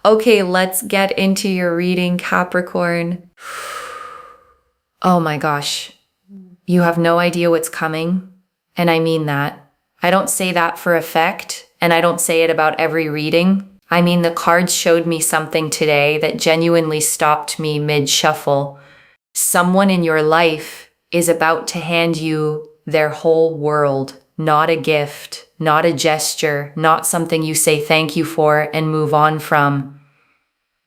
Okay, let's get into your reading, Capricorn. Oh my gosh. You have no idea what's coming. And I mean that. I don't say that for effect, and I don't say it about every reading. I mean, the cards showed me something today that genuinely stopped me mid-shuffle. Someone in your life is about to hand you their whole world, not a gift, not a gesture, not something you say thank you for and move on from.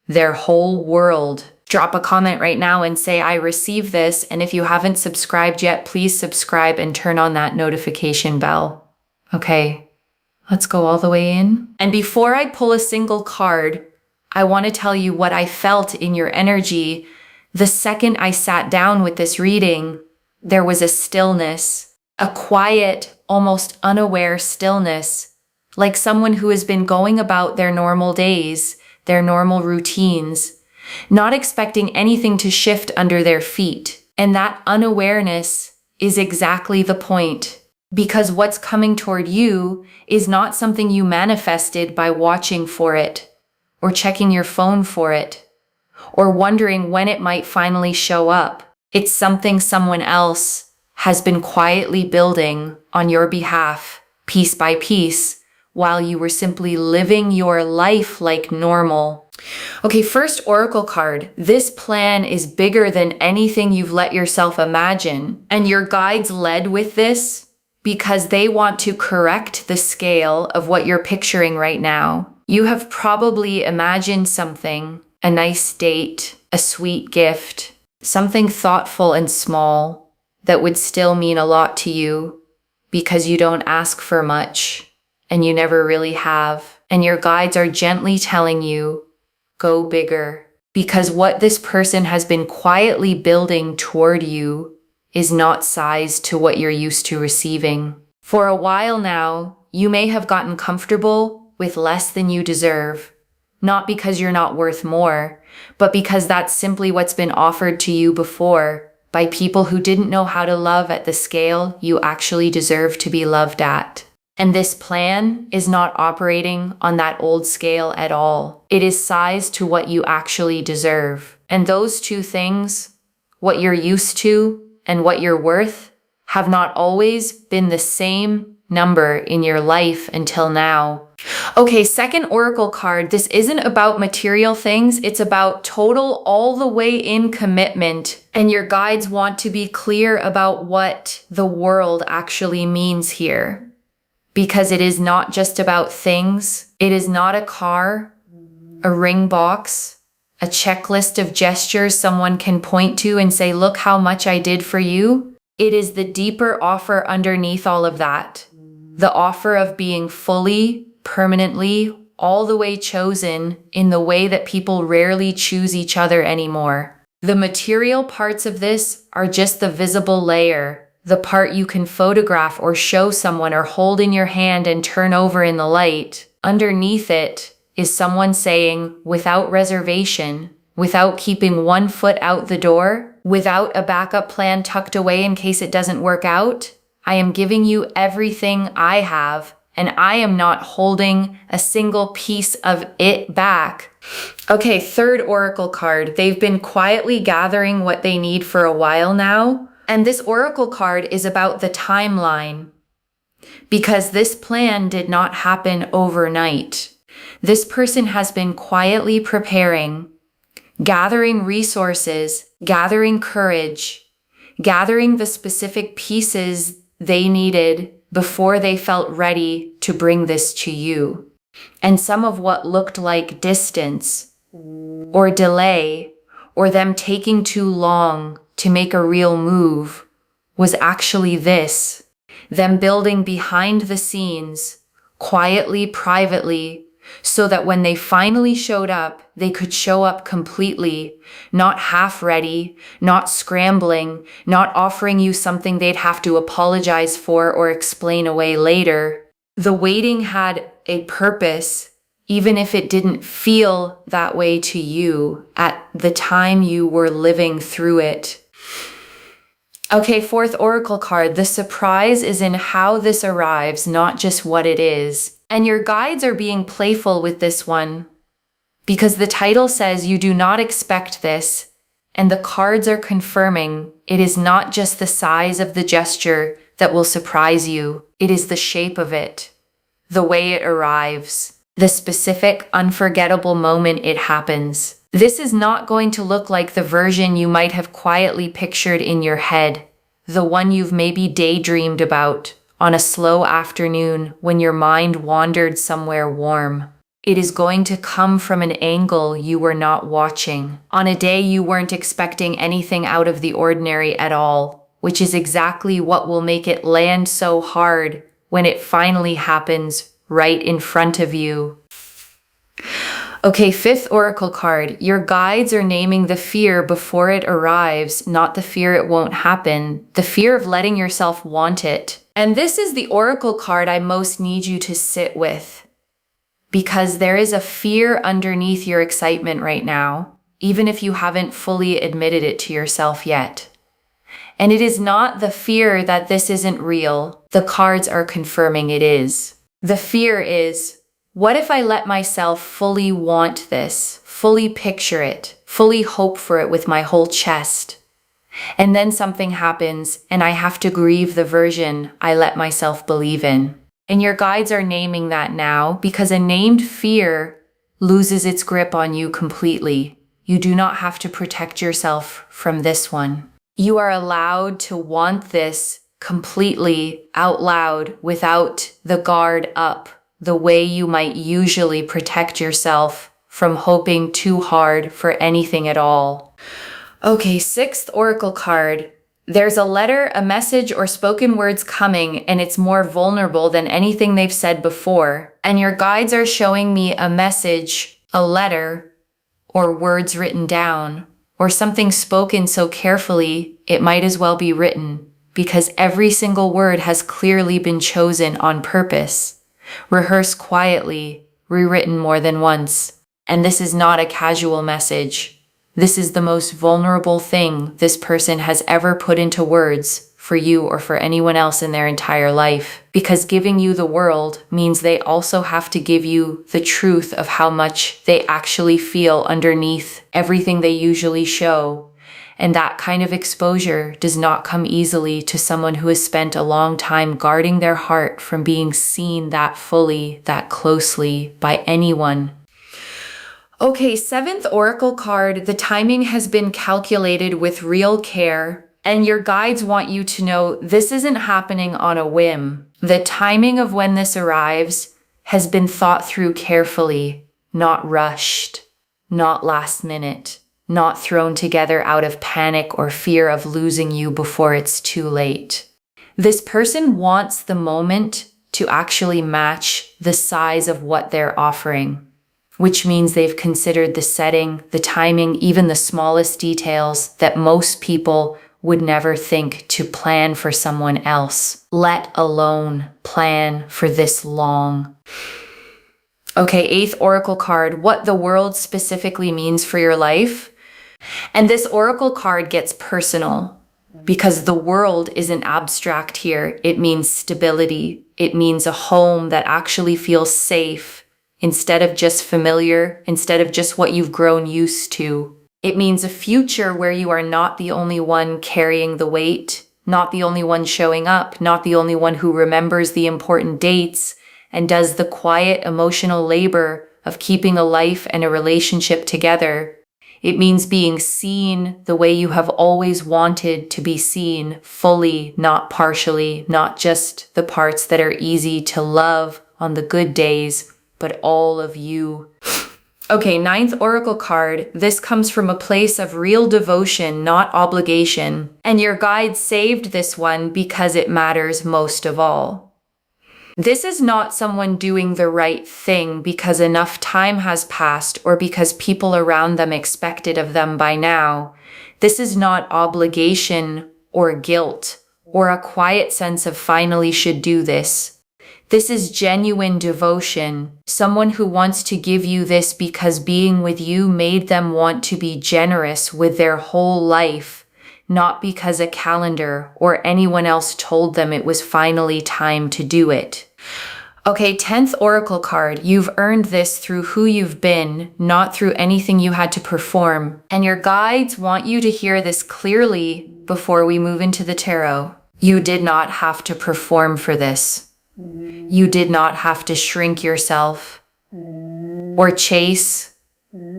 Their whole world. Drop a comment right now and say, I receive this. And if you haven't subscribed yet, please subscribe and turn on that notification bell. Okay, let's go all the way in. And before I pull a single card, I want to tell you what I felt in your energy. The second I sat down with this reading, there was a stillness, a quiet, almost unaware stillness, like someone who has been going about their normal days, their normal routines, not expecting anything to shift under their feet. And that unawareness is exactly the point, because what's coming toward you is not something you manifested by watching for it, or checking your phone for it, or wondering when it might finally show up. It's something someone else has been quietly building on your behalf, piece by piece, while you were simply living your life like normal. Okay, first oracle card. This plan is bigger than anything you've let yourself imagine. And your guides led with this because they want to correct the scale of what you're picturing right now. You have probably imagined something, a nice date, a sweet gift, something thoughtful and small that would still mean a lot to you because you don't ask for much and you never really have. And your guides are gently telling you, go bigger, because what this person has been quietly building toward you is not sized to what you're used to receiving. For a while now, you may have gotten comfortable with less than you deserve, not because you're not worth more, but because that's simply what's been offered to you before by people who didn't know how to love at the scale you actually deserve to be loved at. And this plan is not operating on that old scale at all. It is sized to what you actually deserve. And those two things, what you're used to and what you're worth, have not always been the same number in your life until now. Okay, second oracle card. This isn't about material things. It's about total all the way in commitment. And your guides want to be clear about what the world actually means here. Because it is not just about things. It is not a car, a ring box, a checklist of gestures someone can point to and say, look how much I did for you. It is the deeper offer underneath all of that. The offer of being fully, permanently, all the way chosen in the way that people rarely choose each other anymore. The material parts of this are just the visible layer. The part you can photograph or show someone or hold in your hand and turn over in the light. Underneath it is someone saying, without reservation, without keeping one foot out the door, without a backup plan tucked away in case it doesn't work out, I am giving you everything I have, and I am not holding a single piece of it back. Okay, third oracle card. They've been quietly gathering what they need for a while now. And this oracle card is about the timeline, because this plan did not happen overnight. This person has been quietly preparing, gathering resources, gathering courage, gathering the specific pieces they needed before they felt ready to bring this to you. And some of what looked like distance or delay or them taking too long to make a real move was actually this, them building behind the scenes, quietly, privately, so that when they finally showed up, they could show up completely, not half ready, not scrambling, not offering you something they'd have to apologize for or explain away later. The waiting had a purpose, even if it didn't feel that way to you at the time you were living through it. Okay, fourth oracle card. The surprise is in how this arrives, not just what it is. And your guides are being playful with this one. because the title says you do not expect this, and the cards are confirming it is not just the size of the gesture that will surprise you, it is the shape of it, the way it arrives, the specific, unforgettable moment it happens. This is not going to look like the version you might have quietly pictured in your head, the one you've maybe daydreamed about on a slow afternoon when your mind wandered somewhere warm. It is going to come from an angle you were not watching, on a day you weren't expecting anything out of the ordinary at all, which is exactly what will make it land so hard when it finally happens right in front of you. Okay, fifth oracle card. Your guides are naming the fear before it arrives, not the fear it won't happen, the fear of letting yourself want it. And this is the oracle card I most need you to sit with, because there is a fear underneath your excitement right now, even if you haven't fully admitted it to yourself yet. And it is not the fear that this isn't real. The cards are confirming it is. The fear is, what if I let myself fully want this, fully picture it, fully hope for it with my whole chest? And then something happens and I have to grieve the version I let myself believe in. And your guides are naming that now because a named fear loses its grip on you completely. You do not have to protect yourself from this one. You are allowed to want this completely out loud without the guard up, the way you might usually protect yourself from hoping too hard for anything at all. Okay, sixth oracle card. There's a letter, a message, or spoken words coming, and it's more vulnerable than anything they've said before. And your guides are showing me a message, a letter, or words written down, or something spoken so carefully it might as well be written, because every single word has clearly been chosen on purpose, rehearsed quietly, rewritten more than once. And this is not a casual message. This is the most vulnerable thing this person has ever put into words for you or for anyone else in their entire life. Because giving you the world means they also have to give you the truth of how much they actually feel underneath everything they usually show. And that kind of exposure does not come easily to someone who has spent a long time guarding their heart from being seen that fully, that closely by anyone. Okay, seventh oracle card. The timing has been calculated with real care, and your guides want you to know this isn't happening on a whim. The timing of when this arrives has been thought through carefully, not rushed, not last minute, not thrown together out of panic or fear of losing you before it's too late. This person wants the moment to actually match the size of what they're offering, which means they've considered the setting, the timing, even the smallest details that most people would never think to plan for someone else, let alone plan for this long. Okay, eighth oracle card, what the world specifically means for your life. And this oracle card gets personal because the world isn't abstract here. It means stability. It means a home that actually feels safe, instead of just familiar, instead of just what you've grown used to. It means a future where you are not the only one carrying the weight, not the only one showing up, not the only one who remembers the important dates and does the quiet emotional labor of keeping a life and a relationship together. It means being seen the way you have always wanted to be seen, fully, not partially, not just the parts that are easy to love on the good days, but all of you. Okay, ninth oracle card. This comes from a place of real devotion, not obligation. And your guide saved this one because it matters most of all. This is not someone doing the right thing because enough time has passed or because people around them expect it of them by now. This is not obligation or guilt or a quiet sense of finally should do this. This is genuine devotion, someone who wants to give you this because being with you made them want to be generous with their whole life, not because a calendar or anyone else told them it was finally time to do it. Okay, 10th Oracle card. You've earned this through who you've been, not through anything you had to perform. And your guides want you to hear this clearly before we move into the tarot. You did not have to perform for this. You did not have to shrink yourself or chase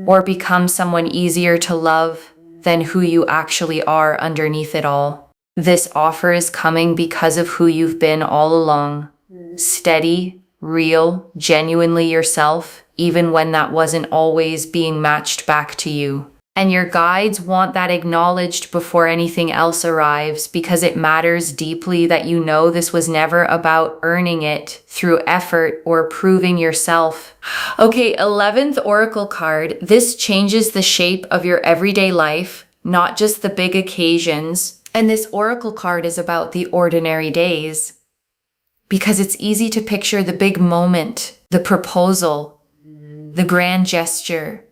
or become someone easier to love than who you actually are underneath it all. This offer is coming because of who you've been all along. Steady, real, genuinely yourself, even when that wasn't always being matched back to you. And your guides want that acknowledged before anything else arrives, because it matters deeply that you know this was never about earning it through effort or proving yourself. Okay, 11th Oracle card. This changes the shape of your everyday life, not just the big occasions. And this Oracle card is about the ordinary days, because it's easy to picture the big moment, the proposal, the grand gesture,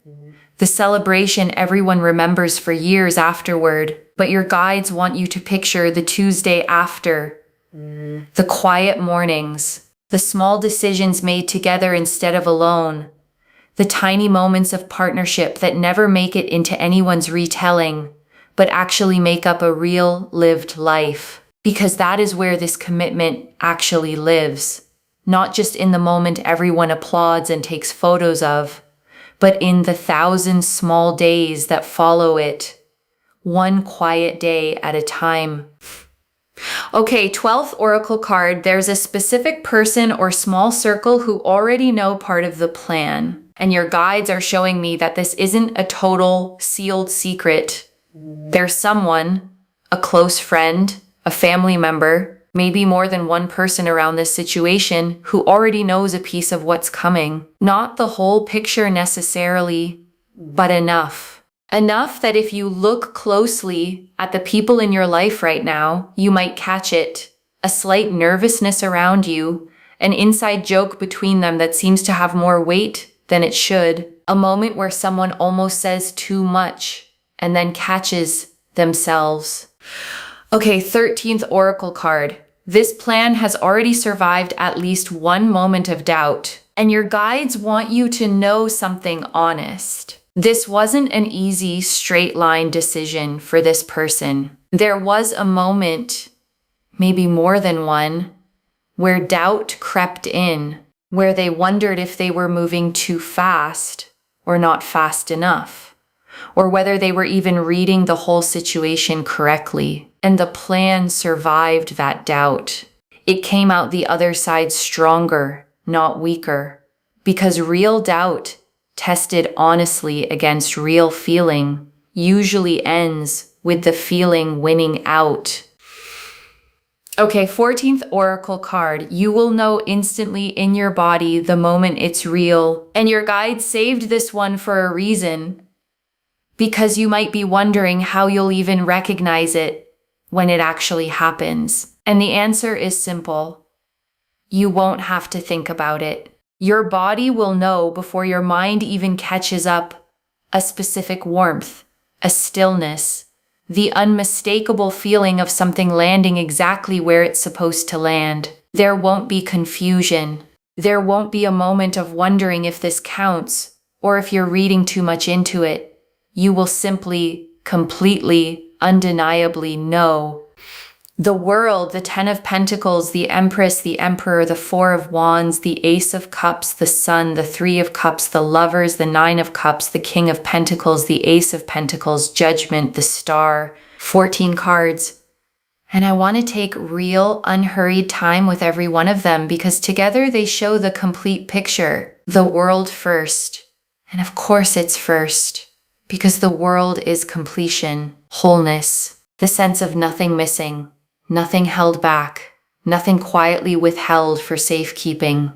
the celebration everyone remembers for years afterward. But your guides want you to picture the Tuesday after, the quiet mornings, the small decisions made together instead of alone, the tiny moments of partnership that never make it into anyone's retelling, but actually make up a real lived life. Because that is where this commitment actually lives. Not just in the moment everyone applauds and takes photos of, but in the 1,000 small days that follow it. One quiet day at a time. Okay, 12th Oracle card. There's a specific person or small circle who already know part of the plan. And your guides are showing me that this isn't a total sealed secret. There's someone, a close friend, a family member, maybe more than one person around this situation who already knows a piece of what's coming. Not the whole picture necessarily, but enough. Enough that if you look closely at the people in your life right now, you might catch it. A slight nervousness around you, an inside joke between them that seems to have more weight than it should. A moment where someone almost says too much and then catches themselves. Okay, 13th Oracle card. This plan has already survived at least one moment of doubt, and your guides want you to know something honest. This wasn't an easy, straight line decision for this person. There was a moment, maybe more than one, where doubt crept in, where they wondered if they were moving too fast or not fast enough, or whether they were even reading the whole situation correctly. And the plan survived that doubt. It came out the other side stronger, not weaker, because real doubt, tested honestly against real feeling, usually ends with the feeling winning out. Okay, 14th Oracle card. You will know instantly in your body the moment it's real. And your guides saved this one for a reason, because you might be wondering how you'll even recognize it when it actually happens. And the answer is simple. You won't have to think about it. Your body will know before your mind even catches up. A specific warmth, a stillness, the unmistakable feeling of something landing exactly where it's supposed to land. There won't be confusion. There won't be a moment of wondering if this counts or if you're reading too much into it. You will simply, completely, undeniably know. The world, the 10 of Pentacles, the Empress, the Emperor, the 4 of Wands, the Ace of Cups, the Sun, the 3 of Cups, the Lovers, the 9 of Cups, the King of Pentacles, the Ace of Pentacles, Judgment, the Star, 14 cards. And I want to take real, unhurried time with every one of them because together they show the complete picture. The world first. And of course it's first. Because the world is completion, wholeness, the sense of nothing missing, nothing held back, nothing quietly withheld for safekeeping.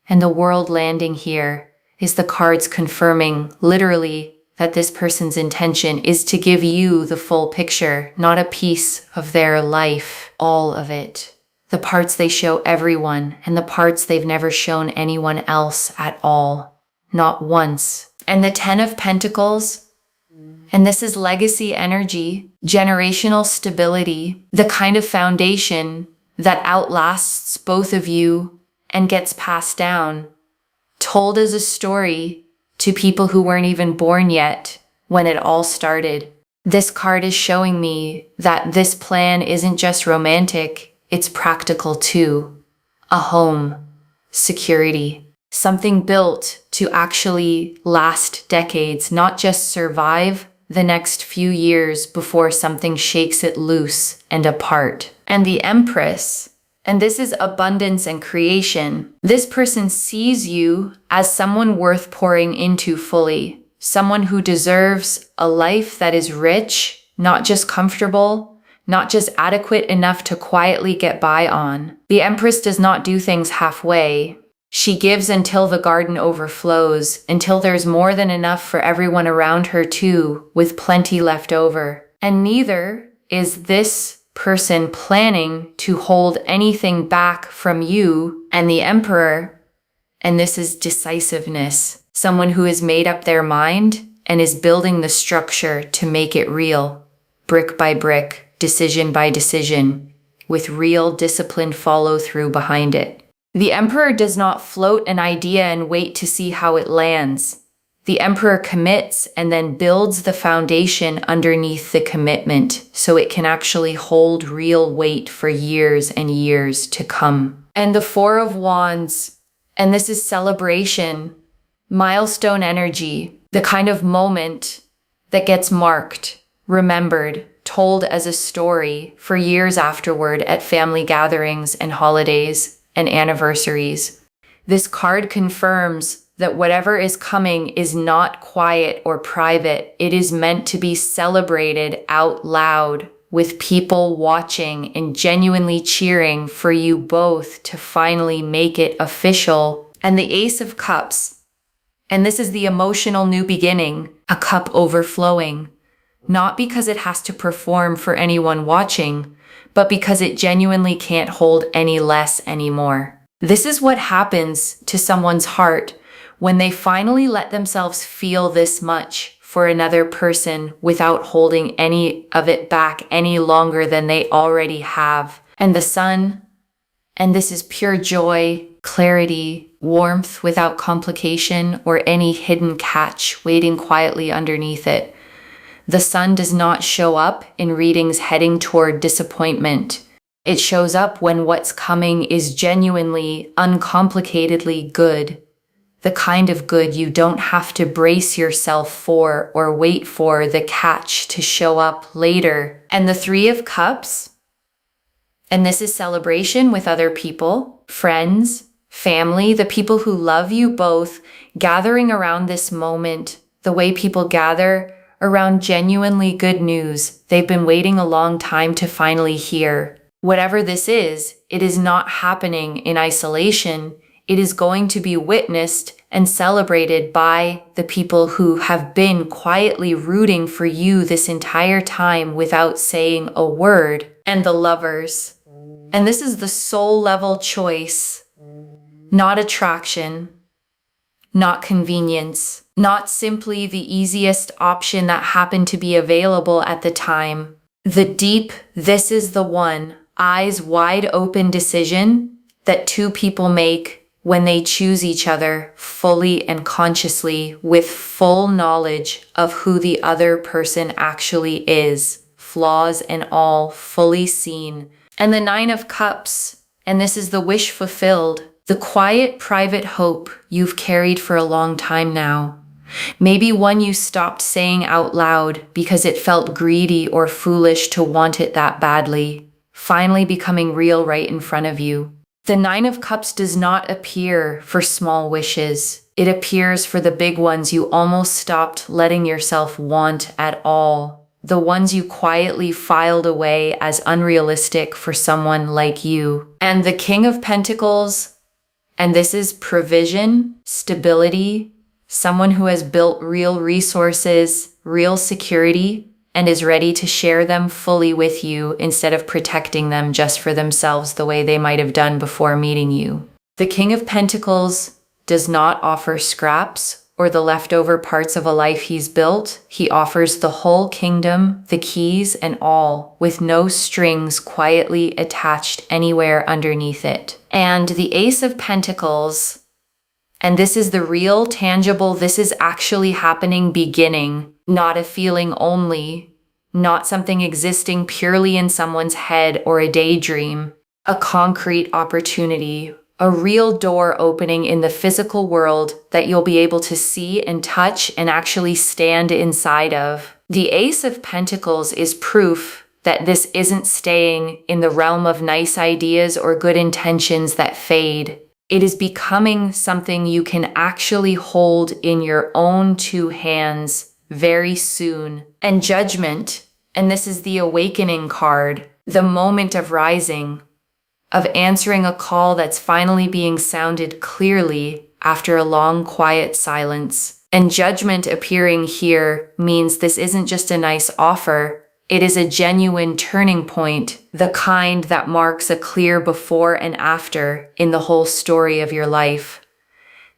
And the world landing here is the cards confirming, literally, that this person's intention is to give you the full picture, not a piece of their life, all of it. The parts they show everyone, and the parts they've never shown anyone else at all. Not once. And the 10 of Pentacles, and this is legacy energy, generational stability, the kind of foundation that outlasts both of you and gets passed down, told as a story to people who weren't even born yet when it all started. This card is showing me that this plan isn't just romantic, it's practical too. A home, security, something built to actually last decades, not just survive the next few years before something shakes it loose and apart. And the Empress, and this is abundance and creation. This person sees you as someone worth pouring into fully, someone who deserves a life that is rich, not just comfortable, not just adequate enough to quietly get by on. The Empress does not do things halfway. She gives until the garden overflows, until there's more than enough for everyone around her too, with plenty left over. And neither is this person planning to hold anything back from you and the Emperor. And this is decisiveness. Someone who has made up their mind and is building the structure to make it real, brick by brick, decision by decision, with real disciplined follow through behind it. The Emperor does not float an idea and wait to see how it lands. The Emperor commits and then builds the foundation underneath the commitment so it can actually hold real weight for years and years to come. And the Four of Wands, and this is celebration, milestone energy, the kind of moment that gets marked, remembered, told as a story for years afterward at family gatherings and holidays and anniversaries. This card confirms that whatever is coming is not quiet or private. It is meant to be celebrated out loud with people watching and genuinely cheering for you both to finally make it official. And the Ace of Cups, and this is the emotional new beginning, a cup overflowing, not because it has to perform for anyone watching, but because it genuinely can't hold any less anymore. This is what happens to someone's heart when they finally let themselves feel this much for another person without holding any of it back any longer than they already have. And the Sun, and this is pure joy, clarity, warmth without complication or any hidden catch waiting quietly underneath it. The Sun does not show up in readings heading toward disappointment. It shows up when what's coming is genuinely, uncomplicatedly good. The kind of good you don't have to brace yourself for or wait for the catch to show up later. And the Three of Cups, and this is celebration with other people, friends, family, the people who love you both, gathering around this moment, the way people gather around genuinely good news they've been waiting a long time to finally hear. Whatever this is, it is not happening in isolation. It is going to be witnessed and celebrated by the people who have been quietly rooting for you this entire time without saying a word. And the Lovers. And this is the soul level choice, not attraction, not convenience. Not simply the easiest option that happened to be available at the time. The deep, this is the one, eyes wide open decision that two people make when they choose each other fully and consciously with full knowledge of who the other person actually is, flaws and all fully seen. And the Nine of Cups, and this is the wish fulfilled, the quiet, private hope you've carried for a long time now. Maybe one you stopped saying out loud because it felt greedy or foolish to want it that badly, finally becoming real right in front of you. The Nine of Cups does not appear for small wishes. It appears for the big ones you almost stopped letting yourself want at all. The ones you quietly filed away as unrealistic for someone like you. And the King of Pentacles, and this is provision, stability, someone who has built real resources, real security, and is ready to share them fully with you instead of protecting them just for themselves the way they might have done before meeting you. The King of Pentacles does not offer scraps or the leftover parts of a life he's built, he offers the whole kingdom, the keys and all, with no strings quietly attached anywhere underneath it. And the Ace of Pentacles, and this is the real, tangible, this is actually happening beginning, not a feeling only, not something existing purely in someone's head or a daydream, a concrete opportunity, a real door opening in the physical world that you'll be able to see and touch and actually stand inside of. The Ace of Pentacles is proof that this isn't staying in the realm of nice ideas or good intentions that fade. It is becoming something you can actually hold in your own two hands very soon. And Judgment, and this is the awakening card, the moment of rising, of answering a call that's finally being sounded clearly after a long, quiet silence. And Judgment appearing here means this isn't just a nice offer. It is a genuine turning point, the kind that marks a clear before and after in the whole story of your life.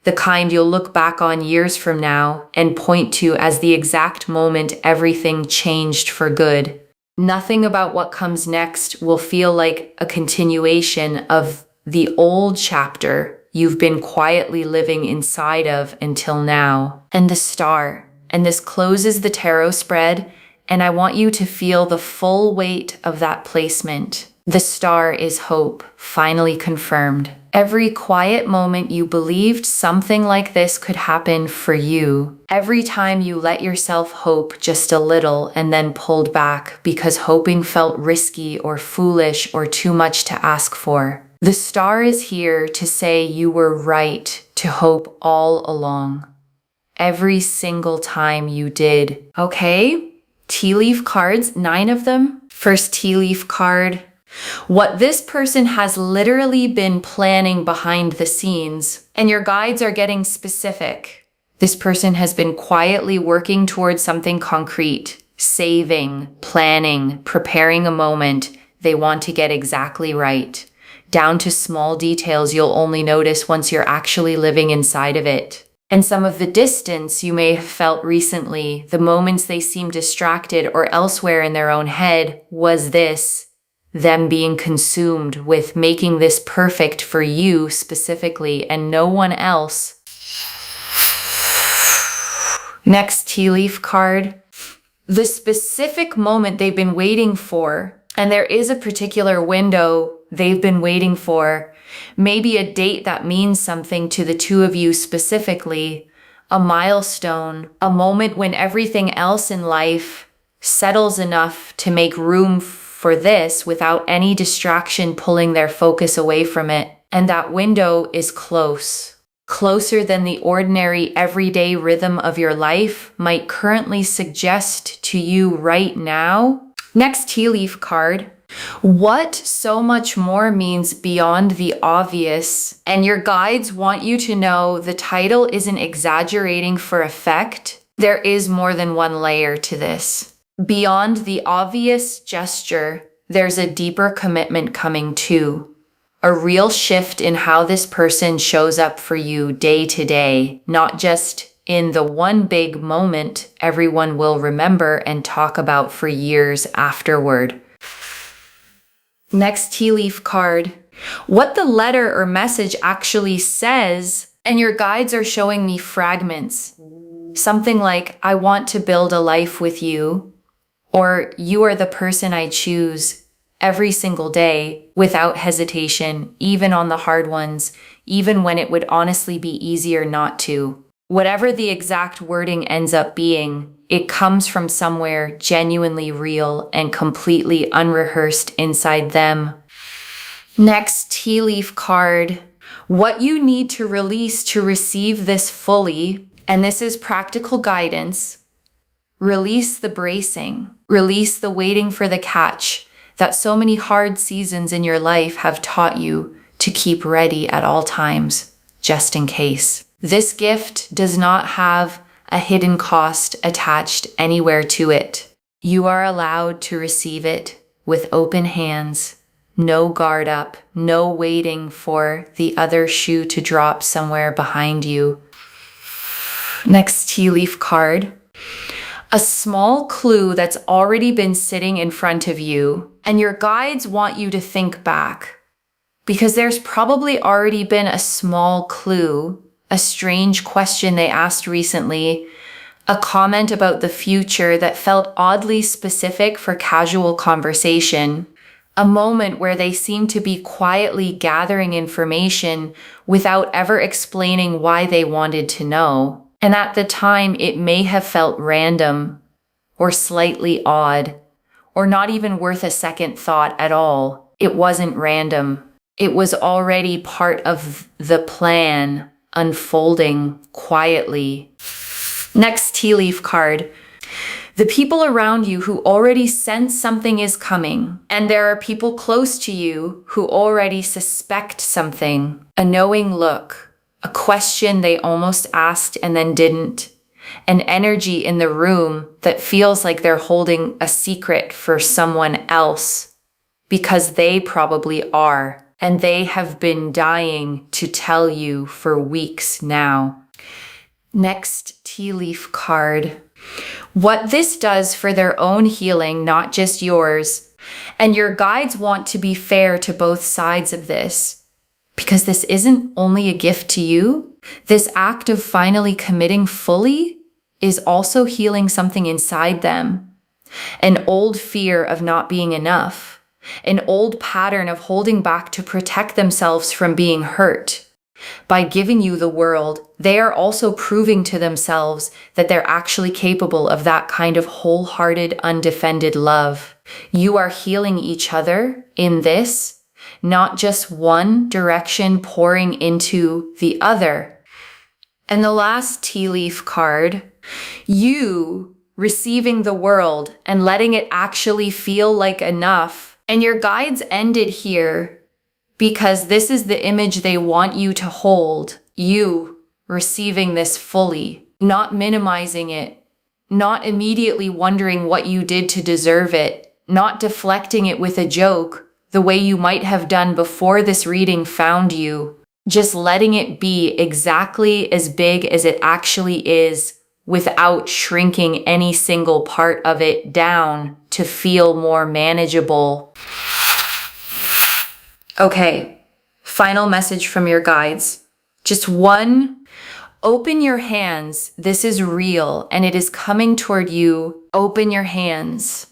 The kind you'll look back on years from now and point to as the exact moment everything changed for good. Nothing about what comes next will feel like a continuation of the old chapter you've been quietly living inside of until now. And the Star. And this closes the tarot spread, and I want you to feel the full weight of that placement. The Star is hope, finally confirmed. Every quiet moment you believed something like this could happen for you. Every time you let yourself hope just a little and then pulled back because hoping felt risky or foolish or too much to ask for. The Star is here to say you were right to hope all along. Every single time you did. Okay? Tea leaf cards, 9 of them. First tea leaf card. What this person has literally been planning behind the scenes, and your guides are getting specific. This person has been quietly working towards something concrete, saving, planning, preparing a moment they want to get exactly right, down to small details you'll only notice once you're actually living inside of it. And some of the distance you may have felt recently, the moments they seem distracted or elsewhere in their own head, was this, them being consumed with making this perfect for you specifically and no one else. Next tea leaf card. The specific moment they've been waiting for, and there is a particular window they've been waiting for, maybe a date that means something to the two of you specifically, a milestone, a moment when everything else in life settles enough to make room for this without any distraction pulling their focus away from it. And that window is close. Closer than the ordinary everyday rhythm of your life might currently suggest to you right now. Next tea leaf card. What so much more means beyond the obvious, and your guides want you to know the title isn't exaggerating for effect. There is more than one layer to this. Beyond the obvious gesture, there's a deeper commitment coming too. A real shift in how this person shows up for you day to day, not just in the one big moment everyone will remember and talk about for years afterward. Next tea leaf card. What the letter or message actually says, and your guides are showing me fragments. Something like, I want to build a life with you, or you are the person I choose every single day without hesitation, even on the hard ones, even when it would honestly be easier not to. Whatever the exact wording ends up being, it comes from somewhere genuinely real and completely unrehearsed inside them. Next tea leaf card. What you need to release to receive this fully, and this is practical guidance. Release the bracing. Release the waiting for the catch that so many hard seasons in your life have taught you to keep ready at all times, just in case. This gift does not have a hidden cost attached anywhere to it. You are allowed to receive it with open hands, no guard up, no waiting for the other shoe to drop somewhere behind you. Next tea leaf card. A small clue that's already been sitting in front of you, and your guides want you to think back. Because there's probably already been a small clue, a strange question they asked recently, a comment about the future that felt oddly specific for casual conversation, a moment where they seemed to be quietly gathering information without ever explaining why they wanted to know. And at the time, it may have felt random or slightly odd or not even worth a second thought at all. It wasn't random. It was already part of the plan unfolding quietly. Next tea leaf card. The people around you who already sense something is coming, and there are people close to you who already suspect something. A knowing look, a question they almost asked and then didn't, an energy in the room that feels like they're holding a secret for someone else, because they probably are, and they have been dying to tell you for weeks now. Next tea leaf card. What this does for their own healing, not just yours. And your guides want to be fair to both sides of this. Because this isn't only a gift to you. This act of finally committing fully is also healing something inside them. An old fear of not being enough. An old pattern of holding back to protect themselves from being hurt. By giving you the world, they are also proving to themselves that they're actually capable of that kind of wholehearted, undefended love. You are healing each other in this, not just one direction pouring into the other. And the last tea leaf card, you receiving the world and letting it actually feel like enough. And your guides ended here because this is the image they want you to hold. You receiving this fully, not minimizing it, not immediately wondering what you did to deserve it, not deflecting it with a joke the way you might have done before this reading found you, just letting it be exactly as big as it actually is without shrinking any single part of it down to feel more manageable. Okay, final message from your guides. Just one. Open your hands. This is real and it is coming toward you. Open your hands.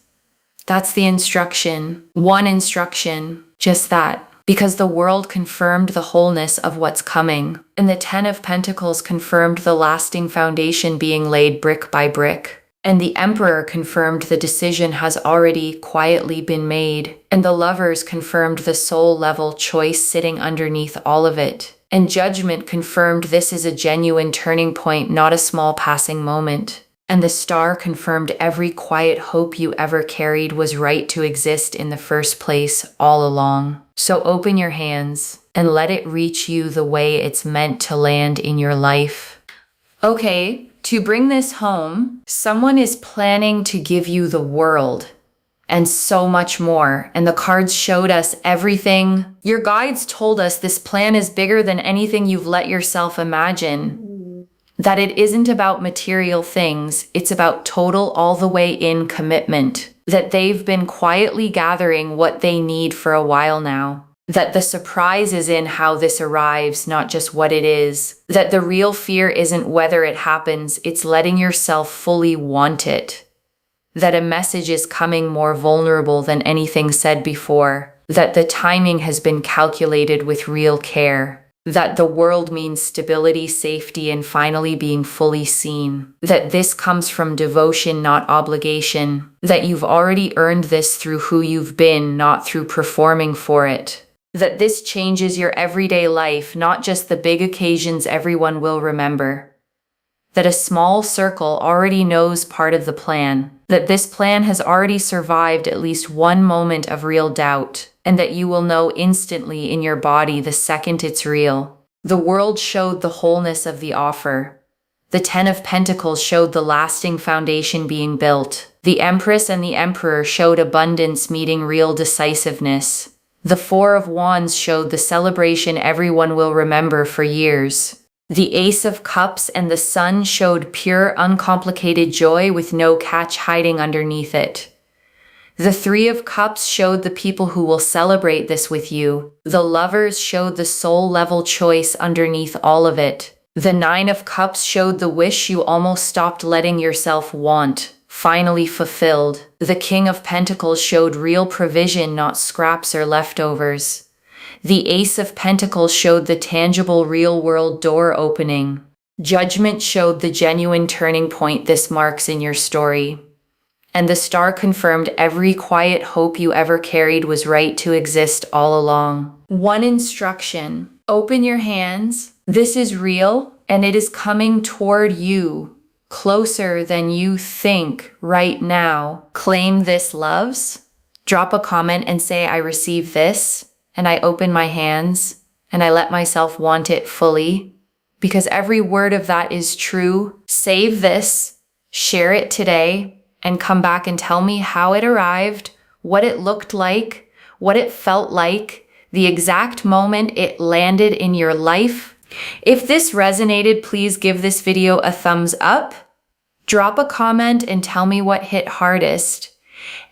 That's the instruction. One instruction. Just that. Because the world confirmed the wholeness of what's coming. And the 10 of Pentacles confirmed the lasting foundation being laid brick by brick. And the Emperor confirmed the decision has already quietly been made. And the Lovers confirmed the soul-level choice sitting underneath all of it. And Judgment confirmed this is a genuine turning point, not a small passing moment. And the Star confirmed every quiet hope you ever carried was right to exist in the first place all along. So open your hands and let it reach you the way it's meant to land in your life. Okay. To bring this home, someone is planning to give you the world and so much more. And the cards showed us everything. Your guides told us this plan is bigger than anything you've let yourself imagine. That it isn't about material things. It's about total all the way in commitment. That they've been quietly gathering what they need for a while now. That the surprise is in how this arrives, not just what it is. That the real fear isn't whether it happens, it's letting yourself fully want it. That a message is coming more vulnerable than anything said before. That the timing has been calculated with real care. That the world means stability, safety, and finally being fully seen. That this comes from devotion, not obligation. That you've already earned this through who you've been, not through performing for it. That this changes your everyday life, not just the big occasions everyone will remember. That a small circle already knows part of the plan. That this plan has already survived at least one moment of real doubt. And that you will know instantly in your body the second it's real. The world showed the wholeness of the offer. The 10 of Pentacles showed the lasting foundation being built. The Empress and the Emperor showed abundance meeting real decisiveness. The 4 of Wands showed the celebration everyone will remember for years. The Ace of Cups and the Sun showed pure, uncomplicated joy with no catch hiding underneath it. The Three of Cups showed the people who will celebrate this with you. The Lovers showed the soul-level choice underneath all of it. The Nine of Cups showed the wish you almost stopped letting yourself want, finally fulfilled. The King of Pentacles showed real provision, not scraps or leftovers. The Ace of Pentacles showed the tangible real-world door opening. Judgment showed the genuine turning point this marks in your story. And the Star confirmed every quiet hope you ever carried was right to exist all along. One instruction: open your hands. This is real, and it is coming toward you, closer than you think right now. Claim this, loves. Drop a comment and say, I receive this, and I open my hands, and I let myself want it fully, because every word of that is true. Save this, share it today, and come back and tell me how it arrived, what it looked like, what it felt like, the exact moment it landed in your life. If this resonated, please give this video a thumbs up. Drop a comment and tell me what hit hardest.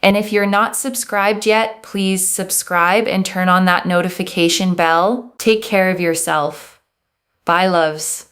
And if you're not subscribed yet, please subscribe and turn on that notification bell. Take care of yourself. Bye, loves.